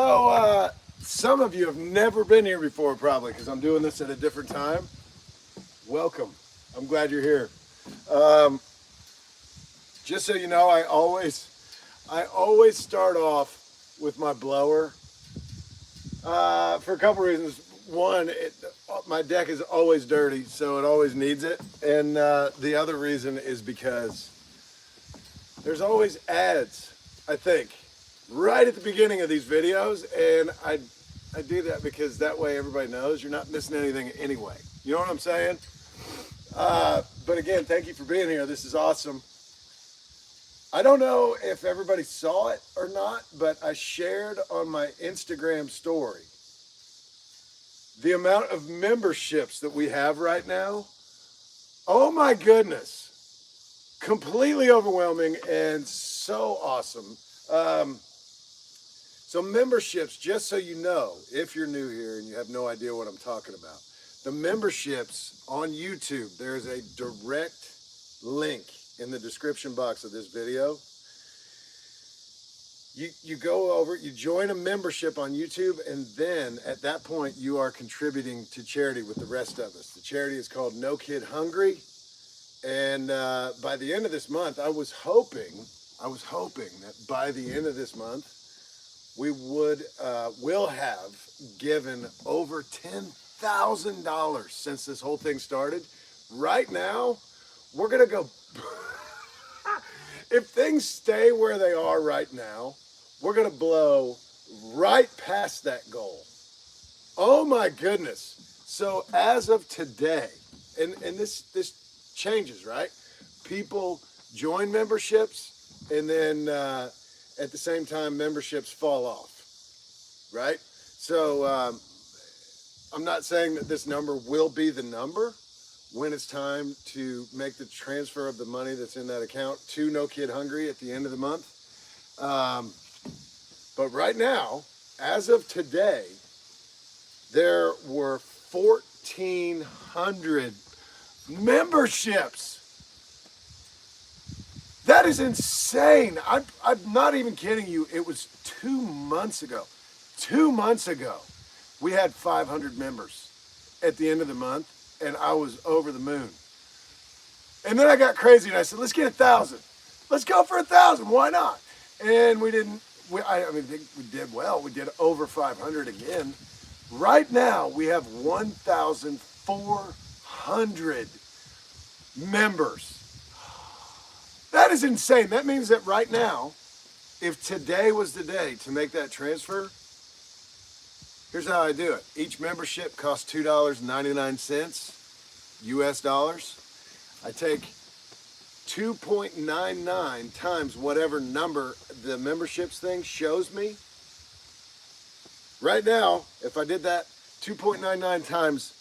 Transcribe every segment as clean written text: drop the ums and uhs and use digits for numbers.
So, some of you have never been here before, probably, because I'm doing this at a different time. Welcome. I'm glad you're here. Um, just so you know, I always start off with my blower for a couple reasons. One, my deck is always dirty, so it always needs it. And the other reason is because there's always ads, I think, right at the beginning of these videos, and I do that because that way everybody knows you're not missing anything anyway. You know what I'm saying? But again, thank you for being here. This is awesome. I don't know if everybody saw it or not, but I shared on my Instagram story the amount of memberships that we have right now. Oh my goodness. Completely overwhelming and so awesome. So memberships, just so you know, if you're new here and you have no idea what I'm talking about, the memberships on YouTube, there's a direct link in the description box of this video. You go over, you join a membership on YouTube, and then at that point you are contributing to charity with the rest of us. The charity is called No Kid Hungry, and by the end of this month, I was hoping that by the end of this month, we will have given over $10,000 since this whole thing started. Right now, we're gonna go, if things stay where they are right now, we're gonna blow right past that goal. Oh my goodness. So as of today, and this changes, right? People join memberships, and then at the same time, memberships fall off, right? So I'm not saying that this number will be the number when it's time to make the transfer of the money that's in that account to No Kid Hungry at the end of the month. But right now, as of today, there were 1,400 memberships. That is insane. I'm not even kidding you. It was 2 months ago. 2 months ago, we had 500 members at the end of the month, and I was over the moon. And then I got crazy, and I said, let's get 1,000. Let's go for 1,000. Why not? And we didn't. I think we did well. We did over 500 again. Right now, we have 1,400 members. That is insane. That means that right now, if today was the day to make that transfer, here's how I do it. Each membership costs $2.99 US dollars. I take 2.99 times whatever number the memberships thing shows me. Right now, if I did that 2.99 times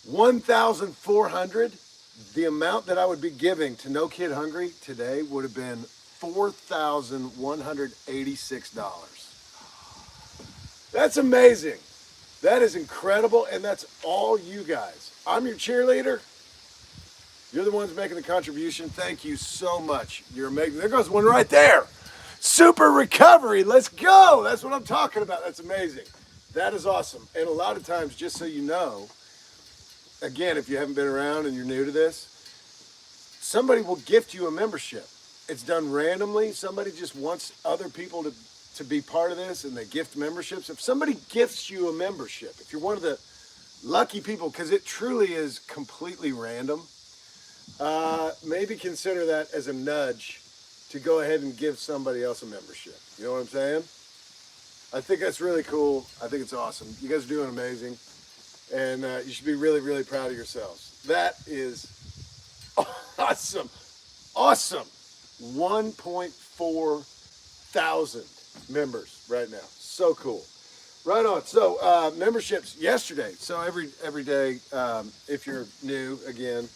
1,400, the amount that I would be giving to No Kid Hungry today would have been $4,186. That's amazing. That is incredible, and that's all you guys. I'm your cheerleader. You're the ones making the contribution. Thank you so much. You're amazing. There goes one right there. Super recovery. Let's go. That's what I'm talking about. That's amazing. That is awesome. And a lot of times, just so you know, again, if you haven't been around and you're new to this, somebody will gift you a membership. It's done randomly. Somebody just wants other people to be part of this, and they gift memberships. If somebody gifts you a membership, if you're one of the lucky people, because it truly is completely random, maybe consider that as a nudge to go ahead and give somebody else a membership. You know what I'm saying? I think that's really cool. I think it's awesome. You guys are doing amazing. And you should be really, really proud of yourselves. That is awesome. Awesome. 1.4 thousand members right now. So cool. Right on. So memberships yesterday. So every day, if you're new again,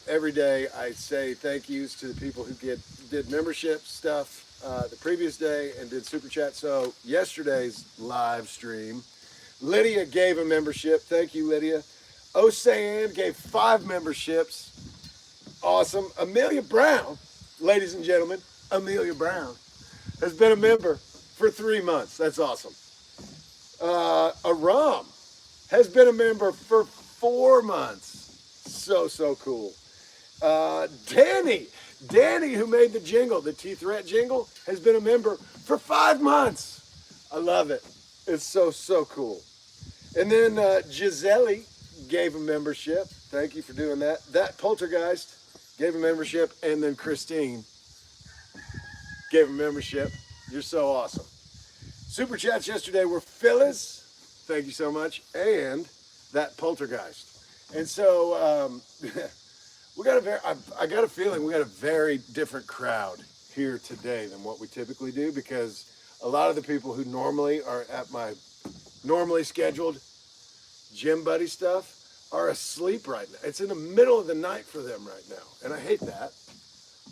every day I say thank yous to the people who did membership stuff the previous day and did super chat. So yesterday's live stream, Lydia gave a membership. Thank you, Lydia. Ocean gave 5 memberships. Awesome. Amelia Brown, ladies and gentlemen, Amelia Brown has been a member for 3 months. That's awesome. Aram has been a member for 4 months. So cool. Danny, who made the jingle, the T-Threat jingle, has been a member for 5 months. I love it. It's so cool. And then Gisele gave a membership. Thank you for doing that. That Poltergeist gave a membership. And then Christine gave a membership. You're so awesome. Super chats yesterday were Phyllis. Thank you so much. And that Poltergeist. And so I got a feeling we got a very different crowd here today than what we typically do, because a lot of the people who normally are at my normally scheduled gym buddy stuff are asleep right now. It's in the middle of the night for them right now, and I hate that.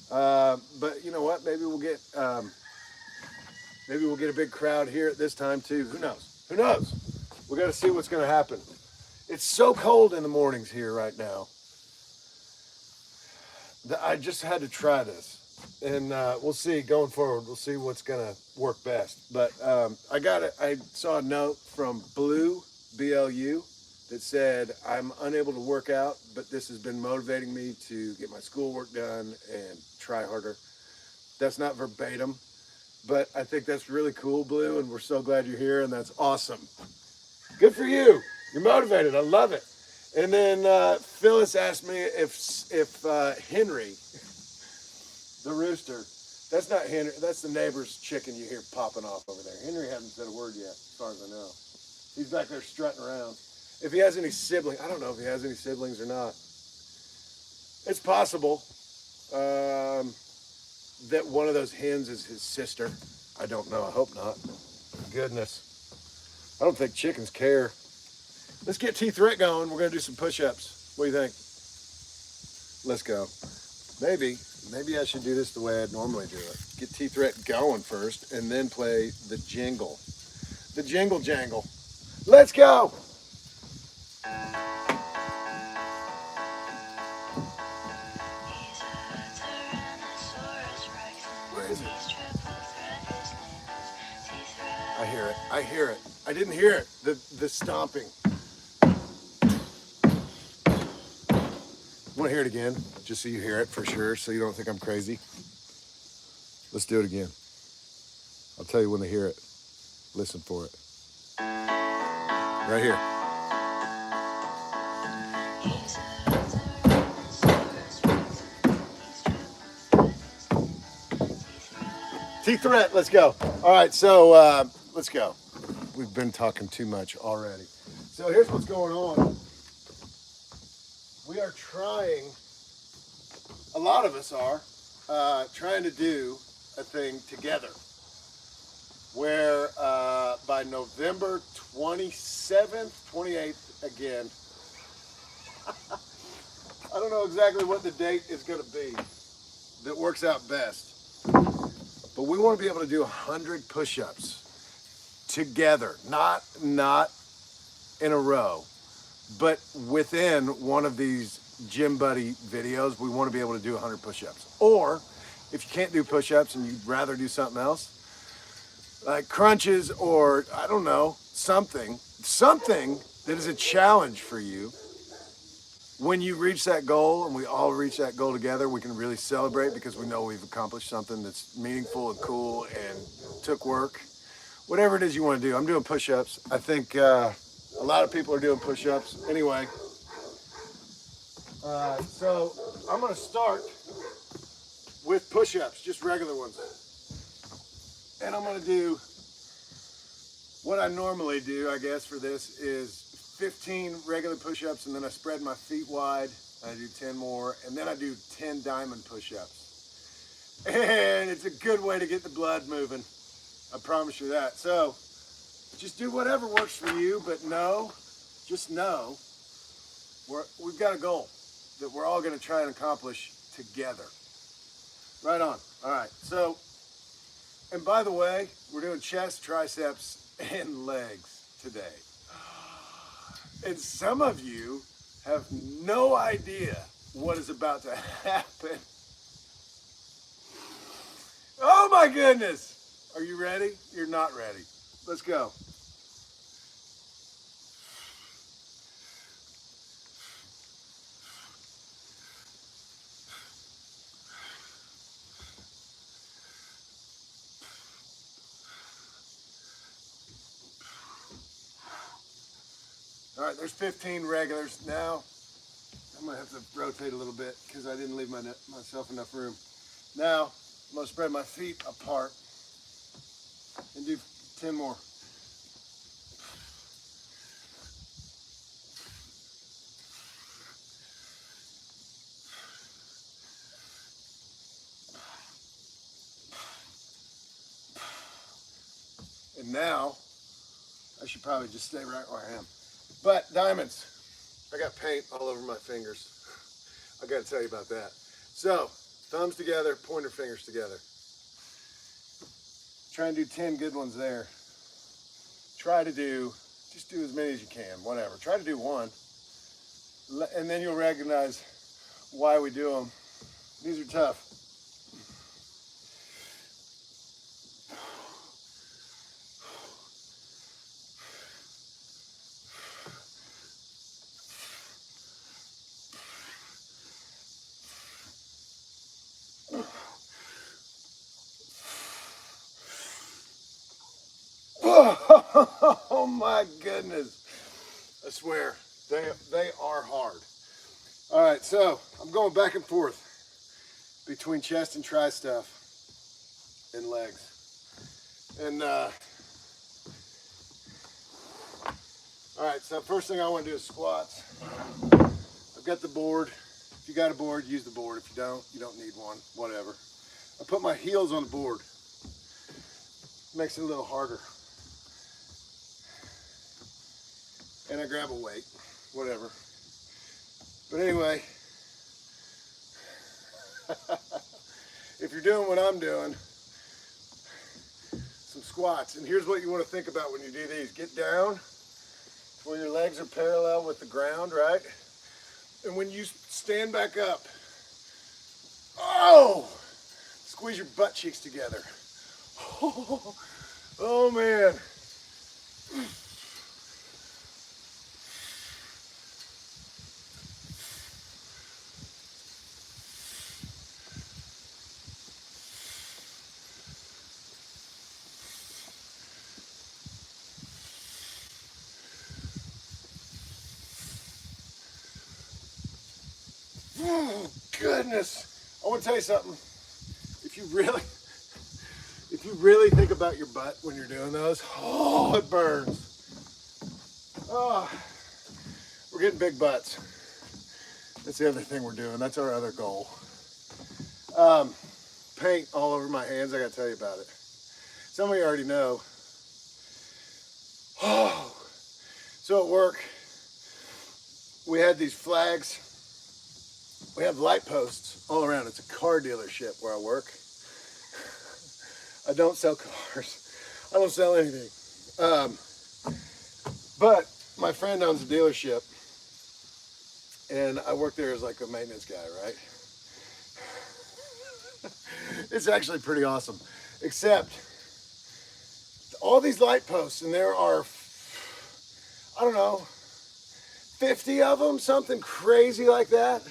But you know what? Maybe we'll get a big crowd here at this time too. Who knows? Who knows? We got to see what's going to happen. It's so cold in the mornings here right now. I just had to try this, and we'll see going forward. We'll see what's going to work best. But I saw a note from Blue, BLU, that said, I'm unable to work out, but this has been motivating me to get my schoolwork done and try harder. That's not verbatim, but I think that's really cool, Blue, and we're so glad you're here, and that's awesome. Good for you. You're motivated. I love it. And then Phyllis asked me if Henry, the rooster, that's not Henry, that's the neighbor's chicken you hear popping off over there. Henry hasn't said a word yet, as far as I know. He's back there strutting around. If he has any siblings, I don't know if he has any siblings or not. It's possible that one of those hens is his sister. I don't know. I hope not. Goodness. I don't think chickens care. Let's get T-Threat going. We're going to do some push-ups. What do you think? Let's go. Maybe I should do this the way I'd normally do it. Get T-Threat going first and then play the jingle. The jingle jangle. Let's go. Where is it? I hear it. I didn't hear it. The stomping. Want to hear it again, just so you hear it for sure, so you don't think I'm crazy? Let's do it again. I'll tell you when to hear it. Listen for it. Right here. T-Threat, let's go. All right, so let's go. We've been talking too much already. So here's what's going on. We are trying, a lot of us are, trying to do a thing together where by November 27th, 28th, again, I don't know exactly what the date is going to be that works out best, but we want to be able to do 100 push-ups together, not in a row. But within one of these gym buddy videos, we want to be able to do 100 push-ups. Or if you can't do push-ups and you'd rather do something else, like crunches or, I don't know, something that is a challenge for you. When you reach that goal and we all reach that goal together, we can really celebrate because we know we've accomplished something that's meaningful and cool and took work. Whatever it is you want to do. I'm doing push-ups. I think a lot of people are doing push-ups. Anyway, so I'm going to start with push-ups, just regular ones. And I'm going to do what I normally do, I guess, for this is 15 regular push-ups, and then I spread my feet wide, and I do 10 more, and then I do 10 diamond push-ups. And it's a good way to get the blood moving. I promise you that. So just do whatever works for you, but just know, we've got a goal that we're all going to try and accomplish together. Right on. All right. So, and by the way, we're doing chest, triceps, and legs today. And some of you have no idea what is about to happen. Oh my goodness. Are you ready? You're not ready. Let's go. All right, there's 15 regulars. Now, I'm gonna have to rotate a little bit because I didn't leave myself enough room. Now, I'm gonna spread my feet apart and do 10 more. And now, I should probably just stay right where I am. But diamonds, I got paint all over my fingers. I gotta tell you about that. So, thumbs together, pointer fingers together. Try and do 10 good ones there. Try to do, just do as many as you can, whatever. Try to do one, and then you'll recognize why we do them. These are tough. Oh my goodness. I swear, they are hard. All right, so I'm going back and forth between chest and tri stuff and legs. And all right, so first thing I want to do is squats. I've got the board. If you got a board, use the board. If you don't need one, whatever. I put my heels on the board. Makes it a little harder. And I grab a weight, whatever. But anyway, if you're doing what I'm doing, some squats. And here's what you want to think about when you do these. Get down where your legs are parallel with the ground, right? And when you stand back up, oh, squeeze your butt cheeks together. Oh man. Oh, goodness. I want to tell you something. If you really think about your butt when you're doing those, oh, it burns. Oh, we're getting big butts. That's the other thing we're doing. That's our other goal. Paint all over my hands. I got to tell you about it. Some of you already know. Oh, so at work, we had these flags. We have light posts all around. It's a car dealership where I work. I don't sell cars. I don't sell anything. But my friend owns a dealership, and I work there as like a maintenance guy, right? It's actually pretty awesome. Except all these light posts, and there are, I don't know, 50 of them, something crazy like that.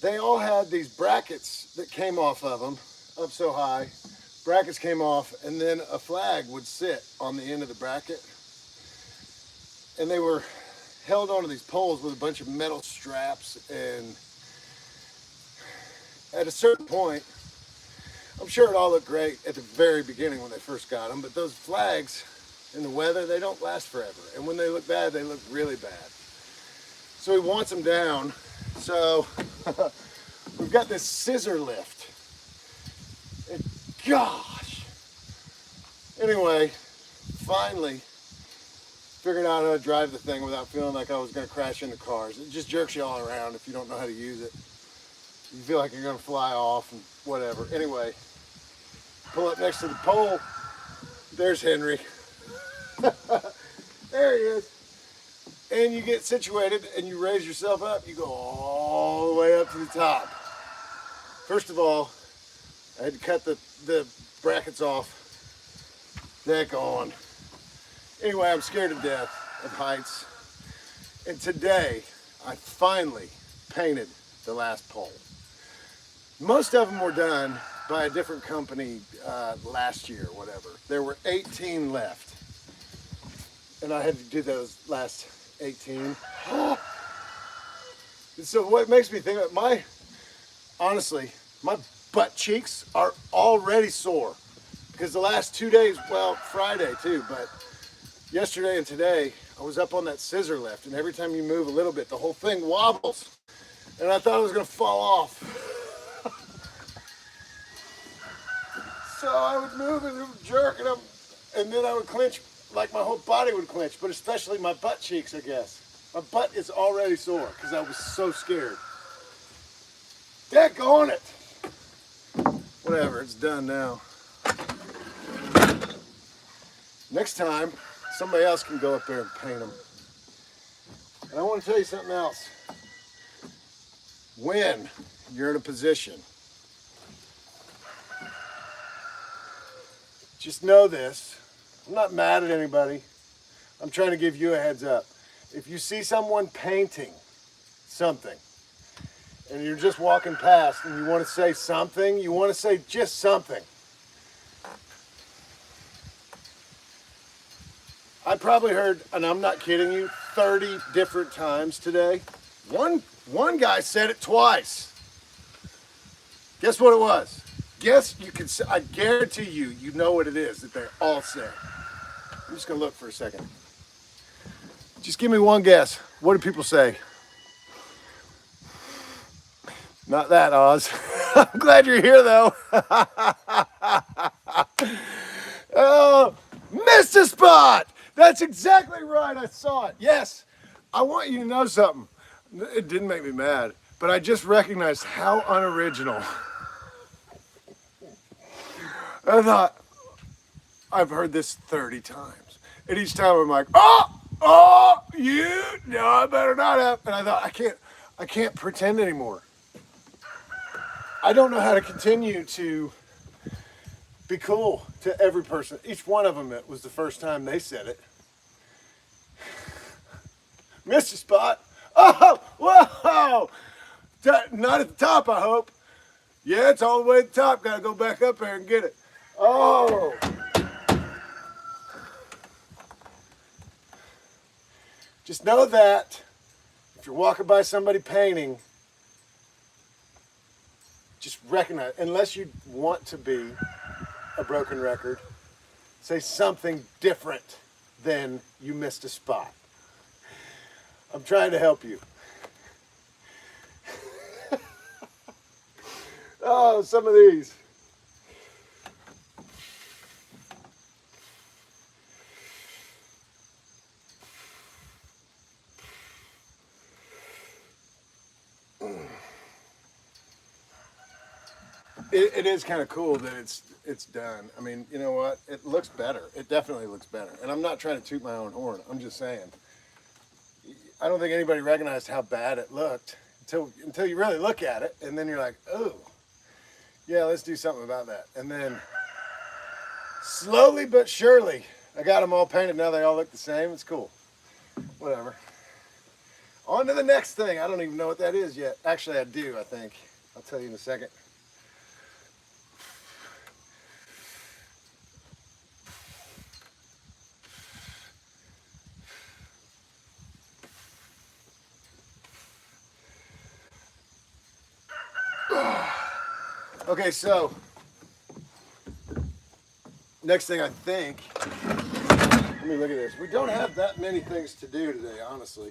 They all had these brackets that came off of them, up so high. Brackets came off, and then a flag would sit on the end of the bracket. And they were held onto these poles with a bunch of metal straps. And at a certain point, I'm sure it all looked great at the very beginning when they first got them, but those flags in the weather, they don't last forever. And when they look bad, they look really bad. So he wants them down. So we've got this scissor lift. And gosh. Anyway, finally figured out how to drive the thing without feeling like I was going to crash into cars. It just jerks you all around if you don't know how to use it. You feel like you're going to fly off and whatever. Anyway, pull up next to the pole. There's Henry. There he is. And you get situated and you raise yourself up. You go all the way up to the top. First of all, I had to cut the brackets off. Deck on. Anyway, I'm scared to death of heights. And today, I finally painted the last pole. Most of them were done by a different company last year or whatever. There were 18 left. And I had to do those last 18. So what makes me think of honestly, my butt cheeks are already sore. Because the last 2 days, well, Friday too, but yesterday and today, I was up on that scissor lift, and every time you move a little bit, the whole thing wobbles. And I thought it was gonna fall off. So I would move and it would jerk, and then I would clench, like my whole body would clench, but especially my butt cheeks, I guess. My butt is already sore because I was so scared. Daggone it. Whatever, it's done now. Next time, somebody else can go up there and paint them. And I want to tell you something else. When you're in a position, just know this. I'm not mad at anybody. I'm trying to give you a heads up. If you see someone painting something and you're just walking past and you want to say something, you want to say just something. I probably heard, and I'm not kidding you, 30 different times today. One guy said it twice. Guess what it was? Guess you can say, I guarantee you know what it is that they're all saying. I'm just gonna look for a second. Just give me one guess. What do people say? Not that, Oz. I'm glad you're here though. Oh, missed a spot. That's exactly right. I saw it. Yes. I want you to know something. It didn't make me mad, but I just recognized how unoriginal. I thought, I've heard this 30 times. And each time I'm like, no, I better not have. And I thought, I can't pretend anymore. I don't know how to continue to be cool to every person. Each one of them, it was the first time they said it. Missed a spot. Oh, whoa. Not at the top, I hope. Yeah, it's all the way at the top. Got to go back up there and get it. Oh. Just know that if you're walking by somebody painting, just recognize, unless you want to be a broken record, say something different than you missed a spot. I'm trying to help you. Oh, some of these. It is kind of cool that it's done. I mean, you know what? It looks better. It definitely looks better. And I'm not trying to toot my own horn. I'm just saying. I don't think anybody recognized how bad it looked until you really look at it, and then you're like, oh, yeah, let's do something about that. And then slowly but surely, I got them all painted. Now they all look the same. It's cool. Whatever. On to the next thing. I don't even know what that is yet. Actually, I do, I think. I'll tell you in a second. Okay, so next thing I think, let me look at this. We don't have that many things to do today, honestly.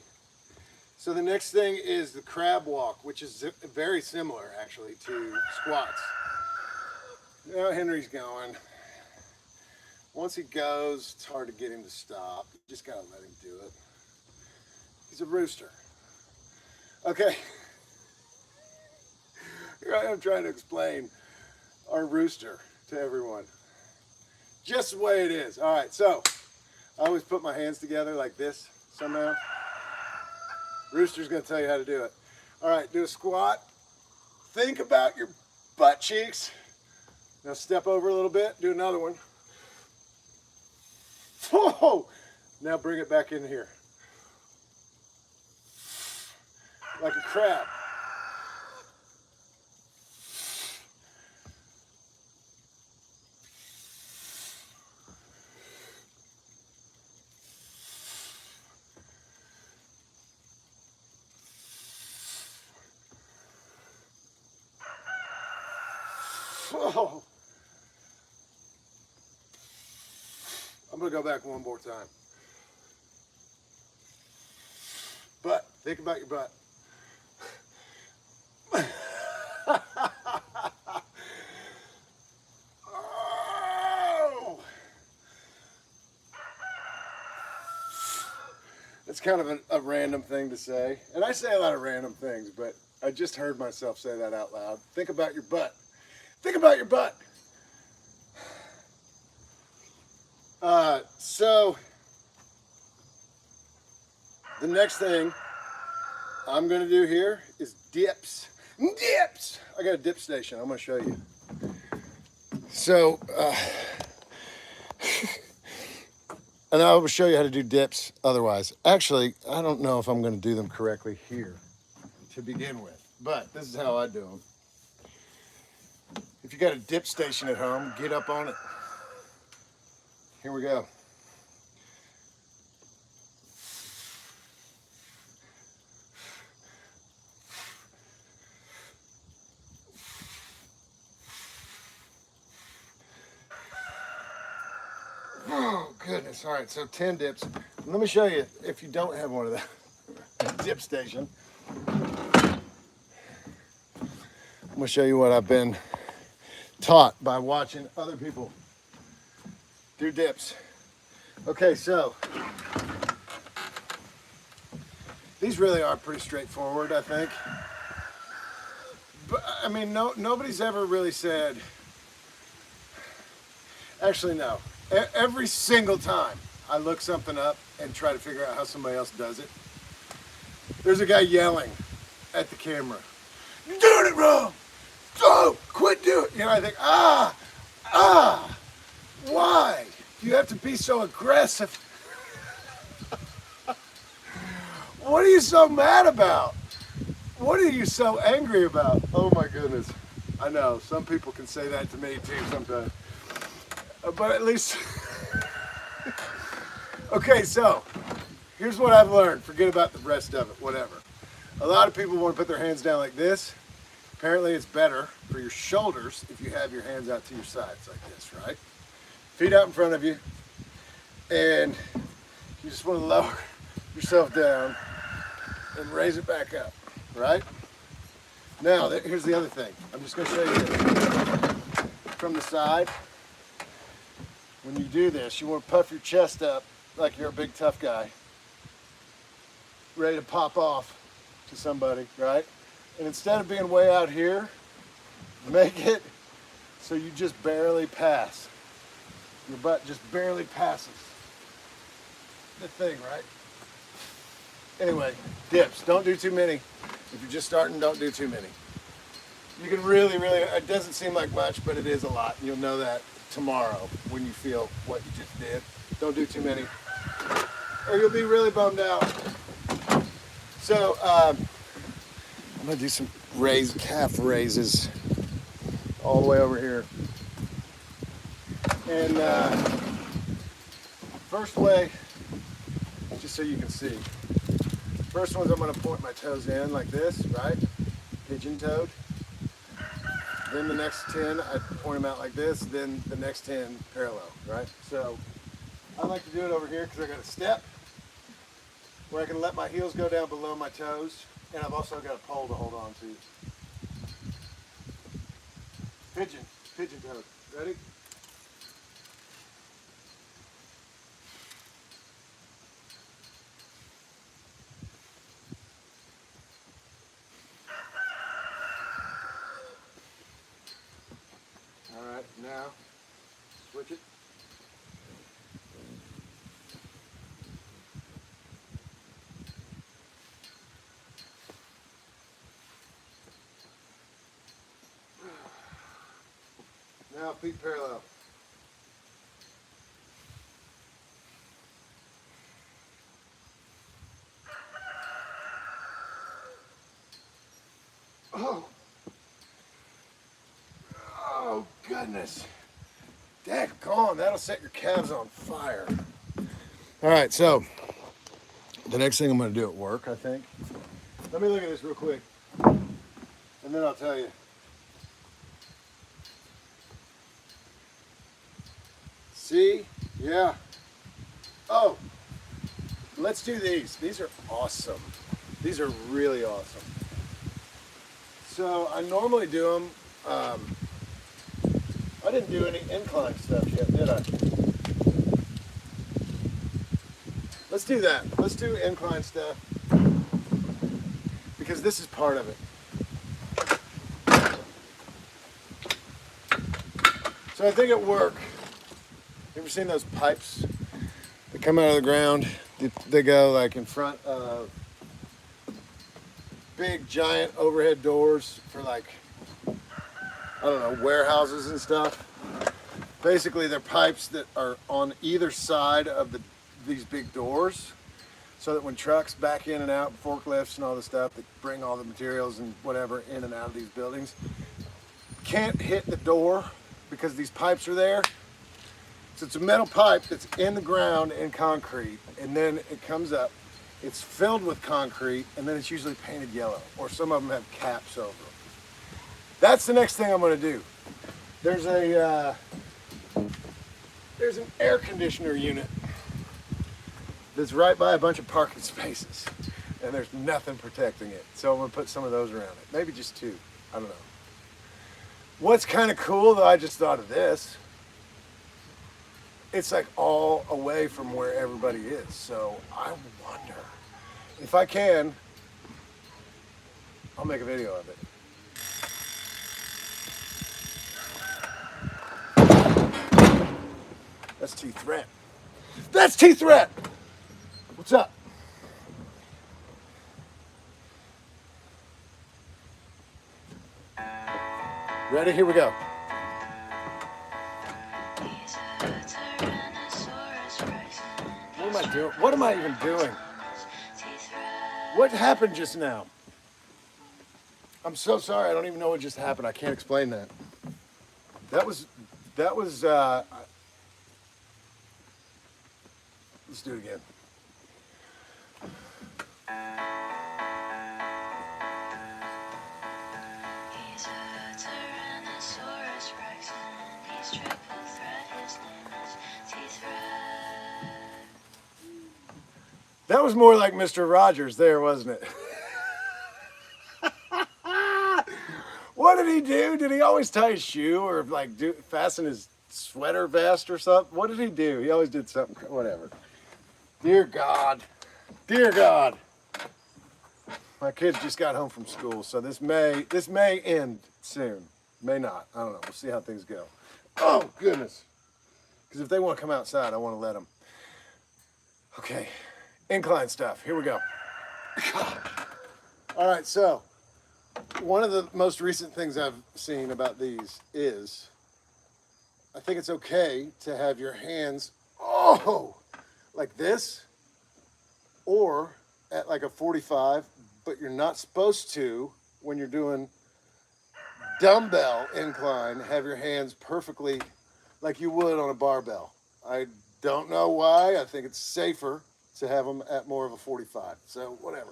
So the next thing is the crab walk, which is very similar actually to squats. Now Henry's going. Once he goes, it's hard to get him to stop. You just gotta let him do it. He's a rooster. Okay. Here I am trying to explain our rooster to everyone. Just the way it is. All right, so I always put my hands together like this somehow. Rooster's gonna tell you how to do it. All right, do a squat. Think about your butt cheeks. Now step over a little bit, do another one. Whoa! Now bring it back in here. Like a crab. Whoa! I'm gonna go back one more time. Butt, think about your butt. Oh! It's kind of a random thing to say. And I say a lot of random things, but I just heard myself say that out loud. Think about your butt. Think about your butt. So the next thing I'm going to do here is dips. Dips! I got a dip station. I'm going to show you. So, and I will show you how to do dips otherwise. Actually, I don't know if I'm going to do them correctly here to begin with, but this is how I do them. If you got a dip station at home, get up on it. Here we go. Oh, goodness. All right, so 10 dips. Let me show you if you don't have one of that dip station. I'm going to show you what I've been taught by watching other people do dips. Okay, so these really are pretty straightforward, I think. But I mean, nobody's ever really said, actually no. Every single time I look something up and try to figure out how somebody else does it, there's a guy yelling at the camera, "You're doing it wrong! Oh, quit doing it!" You know, I think, why? Do you have to be so aggressive? What are you so mad about? What are you so angry about? Oh my goodness. I know, some people can say that to me too sometimes. But at least, okay, so here's what I've learned. Forget about the rest of it, whatever. A lot of people want to put their hands down like this. Apparently it's better for your shoulders if you have your hands out to your sides like this, right? Feet out in front of you, and you just want to lower yourself down and raise it back up, right? Now, here's the other thing. I'm just going to show you this. From the side, when you do this, you want to puff your chest up like you're a big tough guy, ready to pop off to somebody, right? And instead of being way out here, make it so you just barely pass. Your butt just barely passes the thing, right? Anyway, dips. Don't do too many. If you're just starting, don't do too many. You can really, it doesn't seem like much, but it is a lot. You'll know that tomorrow when you feel what you just did. Don't do too many, or you'll be really bummed out. So, I'm gonna do some calf raises all the way over here. And first way, just so you can see. First one's I'm gonna point my toes in like this, right? Pigeon-toed. Then the next 10, I point them out like this. Then the next 10 parallel, right? So I like to do it over here because I got a step where I can let my heels go down below my toes, and I've also got a pole to hold on to. Pigeon-toed. Ready? All right, now switch it. Now feet parallel. Oh. Oh, goodness. Daggone, that'll set your calves on fire. All right, so the next thing I'm going to do at work, I think. Let me look at this real quick, and then I'll tell you. See? Yeah. Oh, let's do these. These are awesome. These are really awesome. So I normally do them. I didn't do any incline stuff yet, did I? Let's do that. Let's do incline stuff because this is part of it. So I think at work, you ever seen those pipes that come out of the ground? They go like in front of big giant overhead doors for like, I don't know, warehouses and stuff. Basically, they're pipes that are on either side of these big doors, so that when trucks back in and out, forklifts and all the stuff that bring all the materials and whatever in and out of these buildings, can't hit the door because these pipes are there. So it's a metal pipe that's in the ground in concrete, and then it comes up. It's filled with concrete, and then it's usually painted yellow, or some of them have caps over them. That's the next thing I'm going to do. There's an air conditioner unit that's right by a bunch of parking spaces, and there's nothing protecting it. So I'm going to put some of those around it. Maybe just two. I don't know. What's kind of cool, though, I just thought of this. It's like all away from where everybody is. So I wonder if I can, I'll make a video of it. That's T-Threat. That's T-Threat! What's up? Ready? Here we go. What am I doing? What am I even doing? What happened just now? I'm so sorry. I don't even know what just happened. I can't explain that. That was, let's do it again. He's a Tyrannosaurus Rex. He's triple threat. His name is T-Threat. That was more like Mr. Rogers there, wasn't it? What did he do? Did he always tie his shoe or like fasten his sweater vest or something? What did he do? He always did something, whatever. Dear God, dear God. My kids just got home from school, so this may end soon. May not, I don't know, we'll see how things go. Oh goodness. Because if they want to come outside, I want to let them. Okay, incline stuff, here we go. All right, so one of the most recent things I've seen about these is, I think it's okay to have your hands, like this, or at like a 45, but you're not supposed to, when you're doing dumbbell incline, have your hands perfectly like you would on a barbell. I don't know why. I think it's safer to have them at more of a 45, so whatever.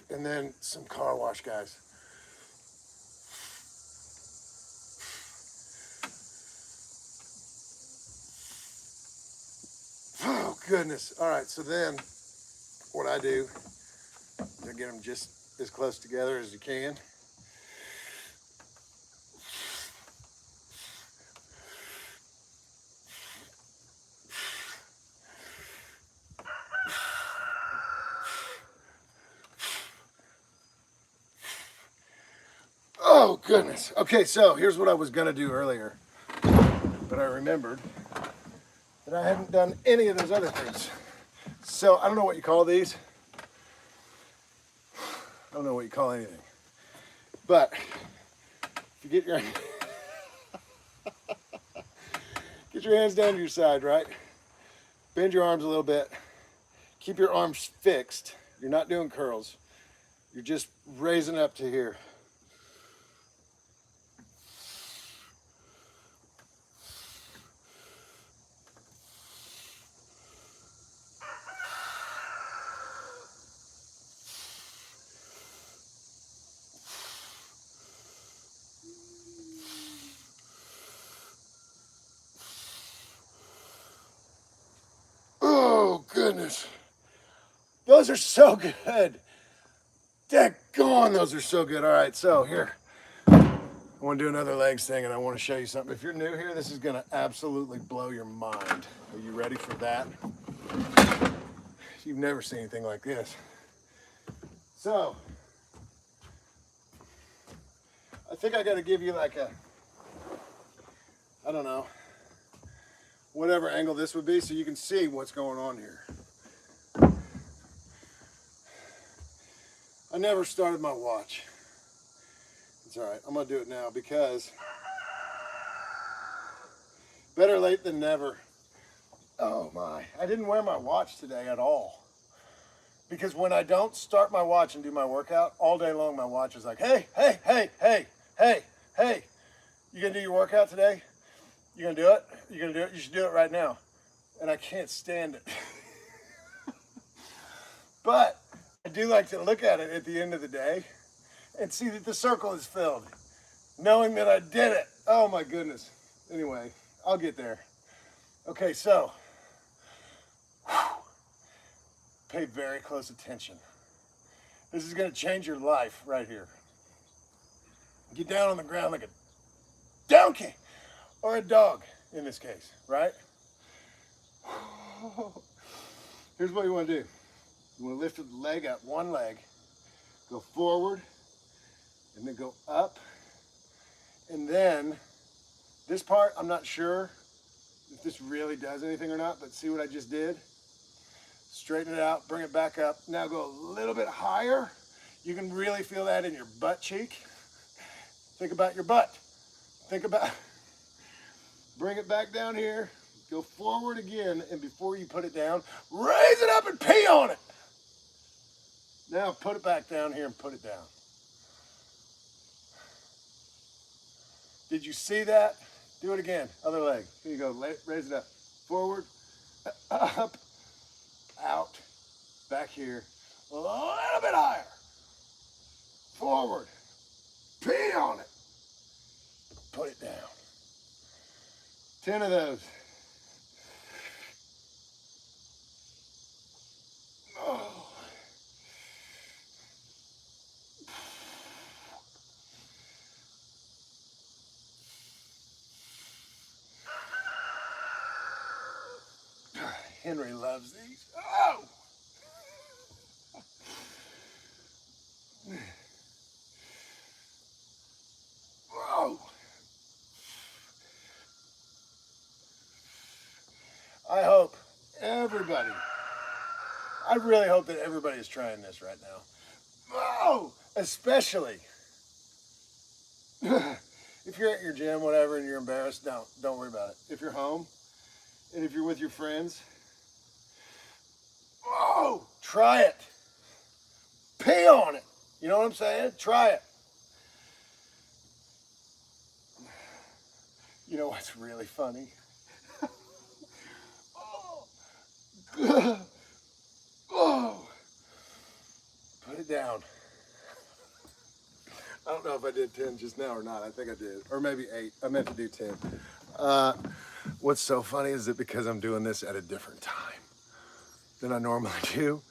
And then some car wash, guys. Oh, goodness. All right, so then what I do is I get them just as close together as you can. Oh, goodness. Okay, so here's what I was going to do earlier, but I remembered that I hadn't done any of those other things. So I don't know what you call these. I don't know what you call anything. But if you get your get your hands down to your side, right? Bend your arms a little bit. Keep your arms fixed. You're not doing curls. You're just raising up to here. Oh, goodness. Those are so good. Daggone, those are so good. All right, so here. I want to do another legs thing, and I want to show you something. If you're new here, this is going to absolutely blow your mind. Are you ready for that? You've never seen anything like this. So, I think I got to give you like a, I don't know, whatever angle this would be so you can see what's going on here. I never started my watch. It's all right. I'm going to do it now because better late than never. Oh my. I didn't wear my watch today at all. Because when I don't start my watch and do my workout, all day long my watch is like, hey, hey, hey, hey, hey, hey. You going to do your workout today? You going to do it? You going to do it? You should do it right now. And I can't stand it. But I do like to look at it at the end of the day and see that the circle is filled, knowing that I did it. Oh my goodness. Anyway, I'll get there. Okay, so pay very close attention. This is going to change your life right here. Get down on the ground like a donkey or a dog in this case, right? Here's what you want to do. You want to lift the leg up, one leg, go forward, and then go up. And then this part, I'm not sure if this really does anything or not, but see what I just did? Straighten it out, bring it back up. Now go a little bit higher. You can really feel that in your butt cheek. Think about your butt. Think about, bring it back down here. Go forward again, and before you put it down, raise it up and pee on it. Now put it back down here and put it down. Did you see that? Do it again. Other leg. Here you go. Raise it up. Forward, up, out, back here. A little bit higher. Forward. Pee on it. Put it down. 10 of those. Oh. Henry loves these. Oh! Whoa! I hope everybody, I really hope that everybody is trying this right now. Whoa! Especially if you're at your gym, whatever, and you're embarrassed, don't worry about it. If you're home and if you're with your friends, whoa, try it. Pee on it. You know what I'm saying? Try it. You know what's really funny? Oh. Put it down. I don't know if I did 10 just now or not. I think I did. Or maybe 8. I meant to do 10. What's so funny is that because I'm doing this at a different time than I normally do,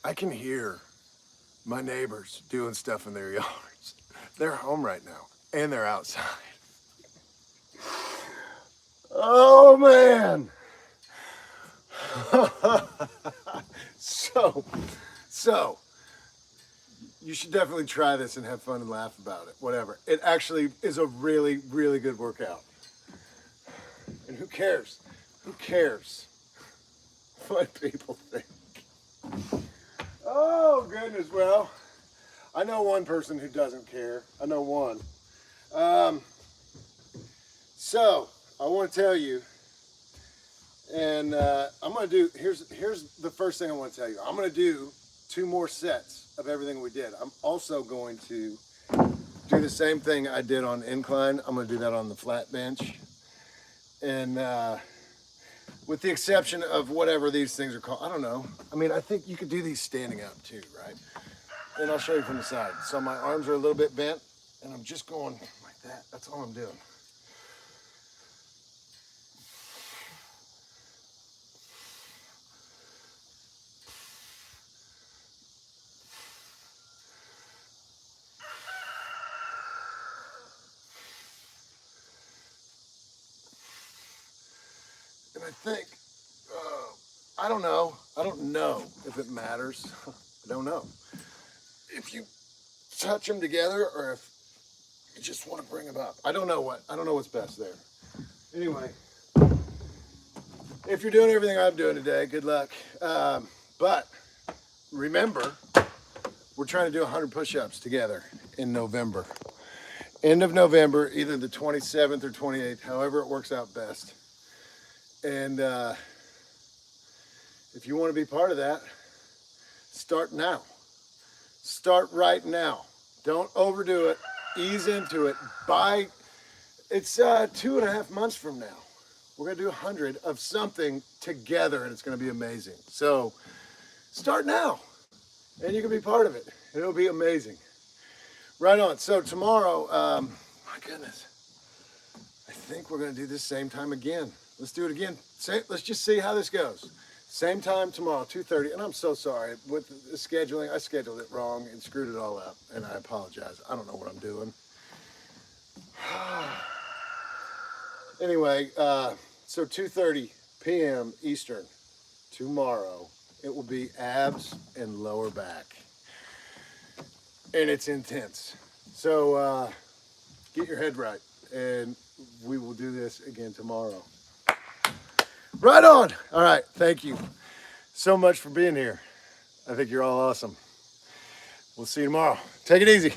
I can hear my neighbors doing stuff in their yards. They're home right now, and they're outside. Oh, man. So, you should definitely try this and have fun and laugh about it, whatever. It actually is a really, really good workout. And who cares? Who cares? what people think. Oh, goodness. Well, I know one person who doesn't care. I know one. So, I want to tell you, and I'm going to do, here's the first thing I want to tell you. I'm going to do 2 more sets of everything we did. I'm also going to do the same thing I did on incline. I'm going to do that on the flat bench. And with the exception of whatever these things are called, I don't know. I mean, I think you could do these standing up too, right? And I'll show you from the side. So my arms are a little bit bent, and I'm just going like that. That's all I'm doing. And I think, I don't know if it matters. I don't know. If you touch them together or if you just want to bring them up. I don't know what's best there. Anyway, if you're doing everything I'm doing today, good luck. But remember, we're trying to do 100 push-ups together in November. End of November, either the 27th or 28th, however it works out best. And if you want to be part of that, start now. Start right now. Don't overdo it. Ease into it. It's 2.5 months from now. We're going to do 100 of something together, and it's going to be amazing. So start now, and you can be part of it. It'll be amazing. Right on. So tomorrow, my goodness, I think we're going to do this same time again. Let's do it again. Let's just see how this goes. Same time tomorrow, 2:30. And I'm so sorry with the scheduling. I scheduled it wrong and screwed it all up, and I apologize. I don't know what I'm doing. Anyway, so 2:30 p.m. Eastern tomorrow. It will be abs and lower back. And it's intense. So get your head right, and we will do this again tomorrow. Right on. All right. Thank you so much for being here. I think you're all awesome. We'll see you tomorrow. Take it easy.